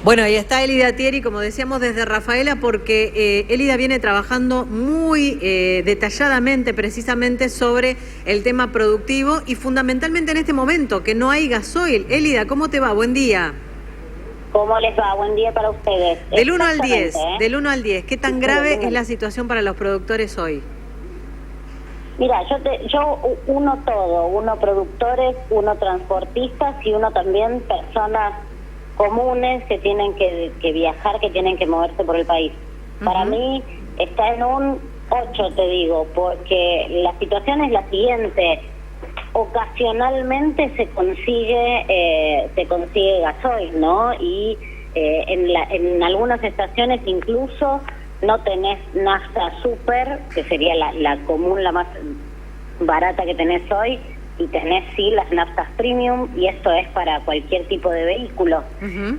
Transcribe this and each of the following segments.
Bueno, ahí está Elida Thieri, como decíamos, desde Rafaela, porque Elida viene trabajando muy detalladamente, precisamente, sobre el tema productivo y fundamentalmente en este momento, que no hay gasoil. Elida, ¿cómo te va? Buen día. ¿Cómo les va? Buen día para ustedes. Del 1 al 10, del 1 al 10, ¿qué tan grave es la situación para los productores hoy? Mira, yo uno todo, uno productores, uno transportistas y uno también personas comunes que tienen que viajar, que tienen que moverse por el país. Para mí está en un 8, te digo, porque la situación es la siguiente: ocasionalmente se consigue gasoil, ¿no? Y en algunas estaciones incluso no tenés nafta super, que sería la común, la más barata que tenés hoy, y tenés sí las naftas premium, y esto es para cualquier tipo de vehículo.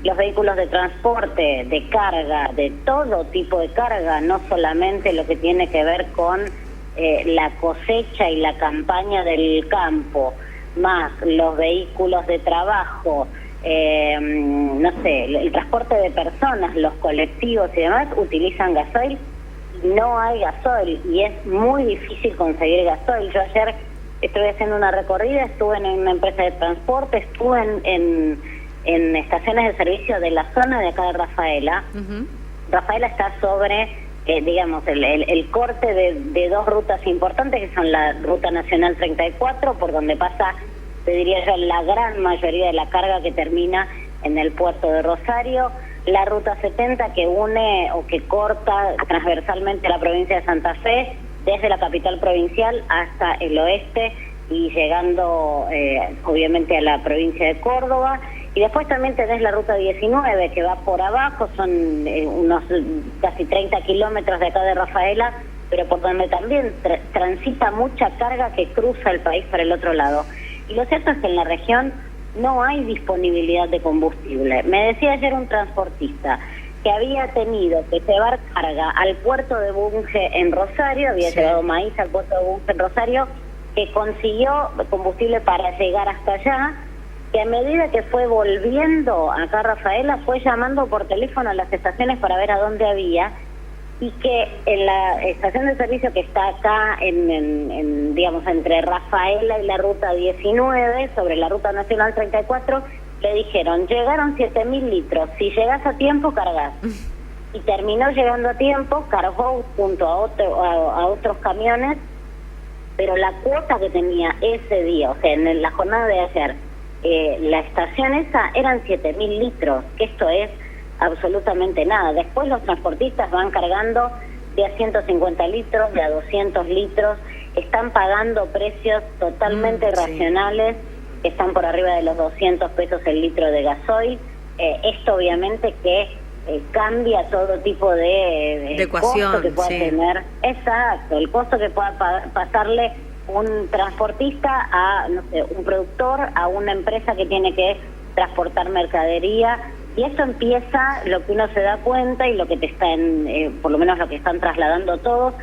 Los vehículos de transporte, de carga, de todo tipo de carga, no solamente lo que tiene que ver con la cosecha y la campaña del campo, más los vehículos de trabajo, no sé, el transporte de personas, los colectivos y demás, utilizan gasoil. No hay gasoil y es muy difícil conseguir gasoil. Yo ayer estuve haciendo una recorrida, estuve en una empresa de transporte, estuve en estaciones de servicio de la zona de acá de Rafaela. Rafaela está sobre, digamos, el corte de dos rutas importantes, que son la Ruta Nacional 34, por donde pasa, te diría yo, la gran mayoría de la carga que termina en el puerto de Rosario, la Ruta 70, que une o que corta transversalmente la provincia de Santa Fe, desde la capital provincial hasta el oeste y llegando obviamente a la provincia de Córdoba. Y después también tenés la Ruta 19, que va por abajo, son unos casi 30 kilómetros de acá de Rafaela, pero por donde también transita mucha carga que cruza el país para el otro lado. Y lo cierto es que en la región no hay disponibilidad de combustible. Me decía ayer un transportista que había tenido que llevar carga al puerto de Bunge en Rosario, había llevado maíz al puerto de Bunge en Rosario, que consiguió combustible para llegar hasta allá, que a medida que fue volviendo acá a Rafaela fue llamando por teléfono a las estaciones para ver a dónde había, y que en la estación de servicio que está acá digamos, entre Rafaela y la Ruta 19, sobre la Ruta Nacional 34, le dijeron, llegaron 7.000 litros, si llegás a tiempo, cargas. Y terminó llegando a tiempo, cargó junto a otros camiones, pero la cuota que tenía ese día, o sea, en la jornada de ayer, la estación esa eran 7.000 litros, que esto es absolutamente nada. Después los transportistas van cargando de a 150 litros, de a 200 litros, están pagando precios totalmente irracionales, están por arriba de los 200 pesos el litro de gasoil. Esto obviamente que cambia todo tipo de ecuación, costo que pueda tener. Exacto, el costo que pueda pasarle un transportista a, no sé, un productor, a una empresa que tiene que transportar mercadería. Y eso empieza, lo que uno se da cuenta y lo que te están, por lo menos lo que están trasladando todos,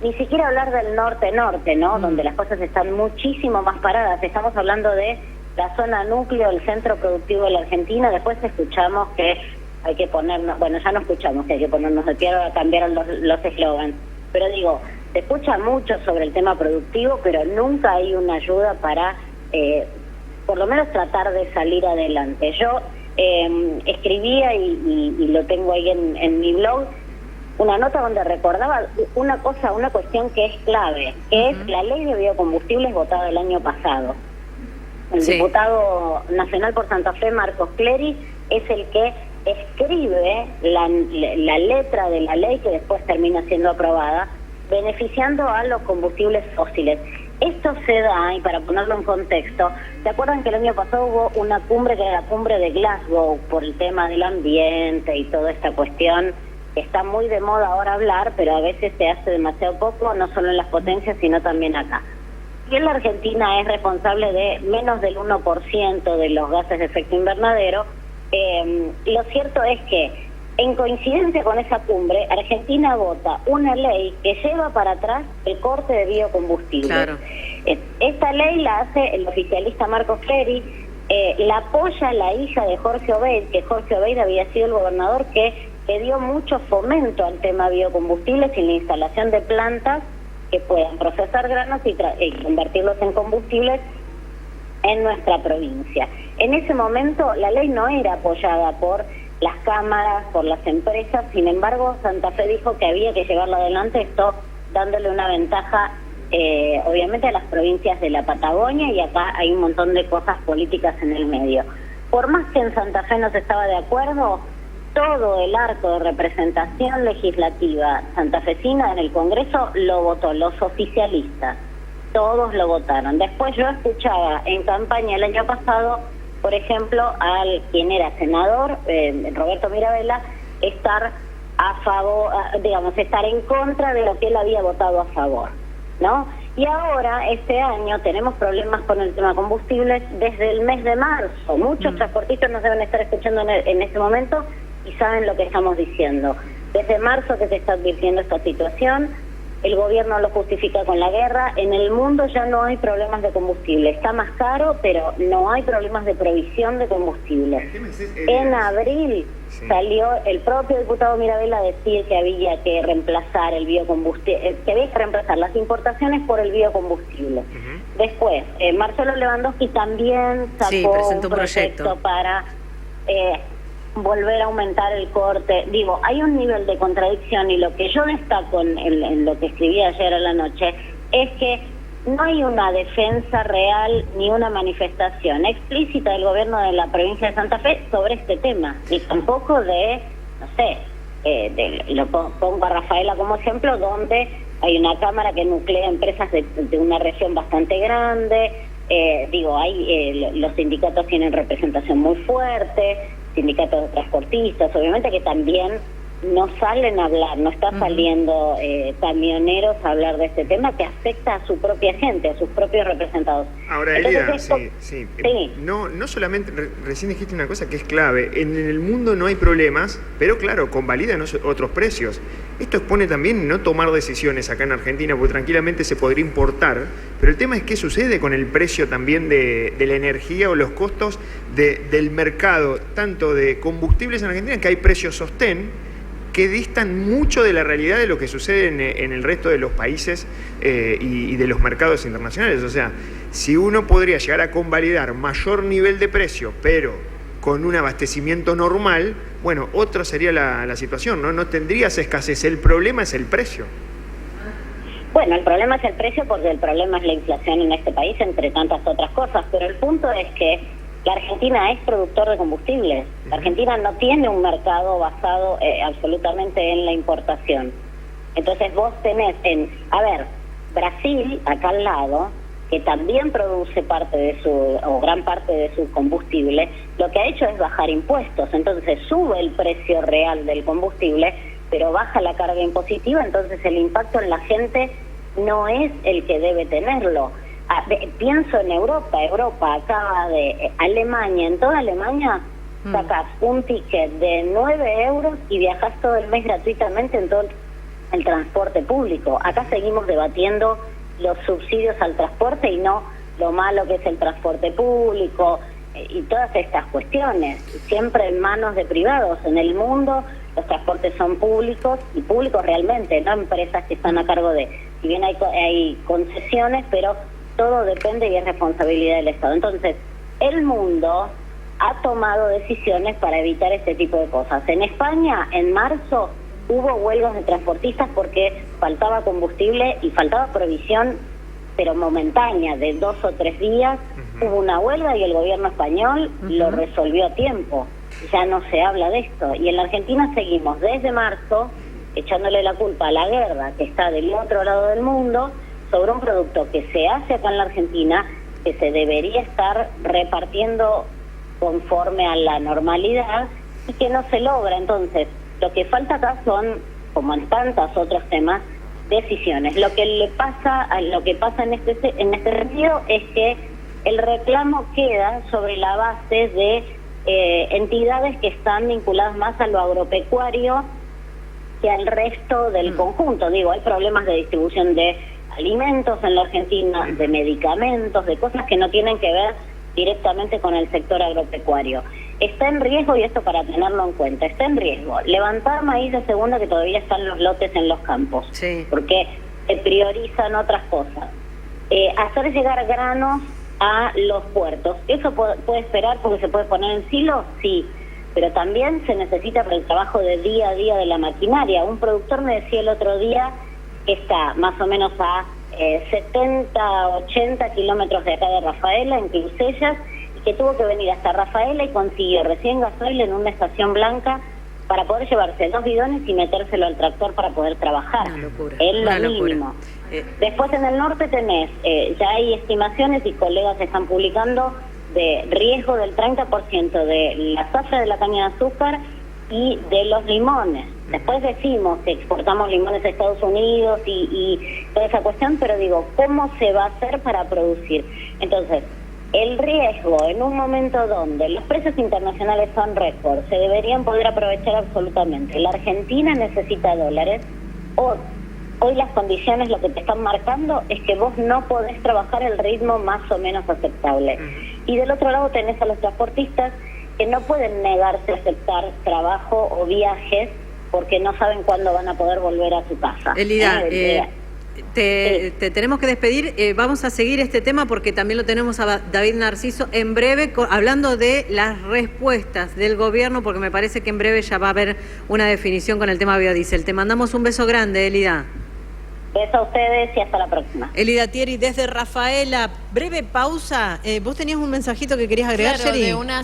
ni siquiera hablar del norte-norte, ¿no? Donde las cosas están muchísimo más paradas. Estamos hablando de la zona núcleo, el centro productivo de la Argentina. Después escuchamos que hay que ponernos, bueno, ya no escuchamos que hay que ponernos de pie, ahora cambiaron los eslogans. Pero digo, se escucha mucho sobre el tema productivo, pero nunca hay una ayuda para, por lo menos, tratar de salir adelante. Yo escribía y lo tengo ahí en mi blog, una nota donde recordaba una cuestión que es clave, que es la ley de biocombustibles votada el año pasado. El diputado nacional por Santa Fe, Marcos Clery, es el que escribe la letra de la ley que después termina siendo aprobada, beneficiando a los combustibles fósiles. Esto se da, y para ponerlo en contexto, ¿se acuerdan que el año pasado hubo una cumbre que era la cumbre de Glasgow por el tema del ambiente y toda esta cuestión? Está muy de moda ahora hablar, pero a veces se hace demasiado poco, no solo en las potencias, sino también acá. Y en la Argentina es responsable de menos del 1% de los gases de efecto invernadero. Lo cierto es que, en coincidencia con esa cumbre, Argentina vota una ley que lleva para atrás el corte de biocombustibles. Esta ley la hace el oficialista Marcos Clery, La apoya la hija de Jorge Obeid, que Jorge Obeid había sido el gobernador que dio mucho fomento al tema biocombustibles y la instalación de plantas que puedan procesar granos y convertirlos en combustibles en nuestra provincia. En ese momento la ley no era apoyada por las cámaras, por las empresas, sin embargo Santa Fe dijo que había que llevarlo adelante, esto dándole una ventaja obviamente a las provincias de la Patagonia, y acá hay un montón de cosas políticas en el medio. Por más que en Santa Fe no se estaba de acuerdo, todo el arco de representación legislativa santafesina en el Congreso lo votó, los oficialistas, todos lo votaron. Después yo escuchaba en campaña el año pasado, por ejemplo, al quien era senador, Roberto Mirabella, estar a favor, estar en contra de lo que él había votado a favor, ¿no? Y ahora, este año, tenemos problemas con el tema combustibles desde el mes de marzo. Muchos transportistas nos deben estar escuchando en este momento y saben lo que estamos diciendo. Desde marzo que se está advirtiendo esta situación, el gobierno lo justifica con la guerra. En el mundo ya no hay problemas de combustible. Está más caro, pero no hay problemas de provisión de combustible. En abril salió el propio diputado Mirabella a decir que había que reemplazar el biocombustible, que había que reemplazar las importaciones por el biocombustible. Después, Marcelo Lewandowski también sacó un proyecto para volver a aumentar el corte. Digo, hay un nivel de contradicción, y lo que yo destaco en lo que escribí ayer a la noche es que no hay una defensa real ni una manifestación explícita del gobierno de la provincia de Santa Fe sobre este tema, ni tampoco de, no sé, lo pongo a Rafaela como ejemplo, donde hay una cámara que nuclea empresas de una región bastante grande. Los sindicatos tienen representación muy fuerte, sindicatos de transportistas, obviamente, que también no salen a hablar, no está saliendo camioneros a hablar de este tema que afecta a su propia gente, a sus propios representados. Ahora, Elida, sí. No solamente, recién dijiste una cosa que es clave, en el mundo no hay problemas, pero claro, convalidan otros precios. Esto expone también no tomar decisiones acá en Argentina, porque tranquilamente se podría importar, pero el tema es qué sucede con el precio también de la energía o los costos del mercado, tanto de combustibles en Argentina, que hay precios sostén, que distan mucho de la realidad de lo que sucede en el resto de los países y de los mercados internacionales. O sea, si uno podría llegar a convalidar mayor nivel de precio, pero con un abastecimiento normal, bueno, otra sería la situación, ¿no? No tendrías escasez, el problema es el precio. Bueno, el problema es el precio porque el problema es la inflación en este país, entre tantas otras cosas, pero el punto es que la Argentina es productor de combustibles. La Argentina no tiene un mercado basado absolutamente en la importación. Entonces vos tenés Brasil, acá al lado, que también produce gran parte de su combustible, lo que ha hecho es bajar impuestos. Entonces sube el precio real del combustible, pero baja la carga impositiva, entonces el impacto en la gente no es el que debe tenerlo. Pienso en Europa acaba de Alemania, en toda Alemania sacas un ticket de 9 euros y viajas todo el mes gratuitamente en todo el transporte público. Acá seguimos debatiendo los subsidios al transporte y no lo malo que es el transporte público y todas estas cuestiones, siempre en manos de privados. En el mundo los transportes son públicos, y públicos realmente, no empresas que están a cargo de, si bien hay concesiones, pero todo depende y es responsabilidad del Estado. Entonces, el mundo ha tomado decisiones para evitar este tipo de cosas. En España, en marzo, hubo huelgas de transportistas porque faltaba combustible y faltaba provisión, pero momentánea, de 2 o 3 días. Hubo una huelga y el gobierno español lo resolvió a tiempo. Ya no se habla de esto. Y en la Argentina seguimos desde marzo echándole la culpa a la guerra que está del otro lado del mundo sobre un producto que se hace acá en la Argentina, que se debería estar repartiendo conforme a la normalidad y que no se logra. Entonces, lo que falta acá son, como en tantos otros temas, decisiones. Lo que pasa en este sentido es que el reclamo queda sobre la base de entidades que están vinculadas más a lo agropecuario que al resto del conjunto. Digo, hay problemas de distribución de alimentos en la Argentina, de medicamentos, de cosas que no tienen que ver directamente con el sector agropecuario. Está en riesgo, y esto para tenerlo en cuenta, está en riesgo levantar maíz de segunda que todavía están los lotes en los campos, porque se priorizan otras cosas. Hacer llegar granos a los puertos, ¿eso puede esperar porque se puede poner en silo? Sí, pero también se necesita para el trabajo de día a día de la maquinaria. Un productor me decía el otro día que está más o menos a 70, 80 kilómetros de acá de Rafaela, en Crucellas, y que tuvo que venir hasta Rafaela y consiguió recién gasoil en una estación blanca para poder llevarse 2 bidones y metérselo al tractor para poder trabajar. Una locura. Es lo mínimo. Después en el norte tenés, ya hay estimaciones y colegas están publicando de riesgo del 30% de la zafra de la caña de azúcar y de los limones. Después decimos que exportamos limones a Estados Unidos y toda esa cuestión, pero digo, ¿cómo se va a hacer para producir? Entonces, el riesgo en un momento donde los precios internacionales son récord, se deberían poder aprovechar absolutamente. La Argentina necesita dólares. Hoy las condiciones lo que te están marcando es que vos no podés trabajar el ritmo más o menos aceptable. Y del otro lado tenés a los transportistas que no pueden negarse a aceptar trabajo o viajes porque no saben cuándo van a poder volver a su casa. Elida, te tenemos que despedir. Vamos a seguir este tema porque también lo tenemos a David Narciso en breve, hablando de las respuestas del gobierno, porque me parece que en breve ya va a haber una definición con el tema biodiesel. Te mandamos un beso grande, Elida. Beso a ustedes y hasta la próxima. Elida Thierry desde Rafaela. Breve pausa. ¿Vos tenías un mensajito que querías agregar, Claro, Sherry? de una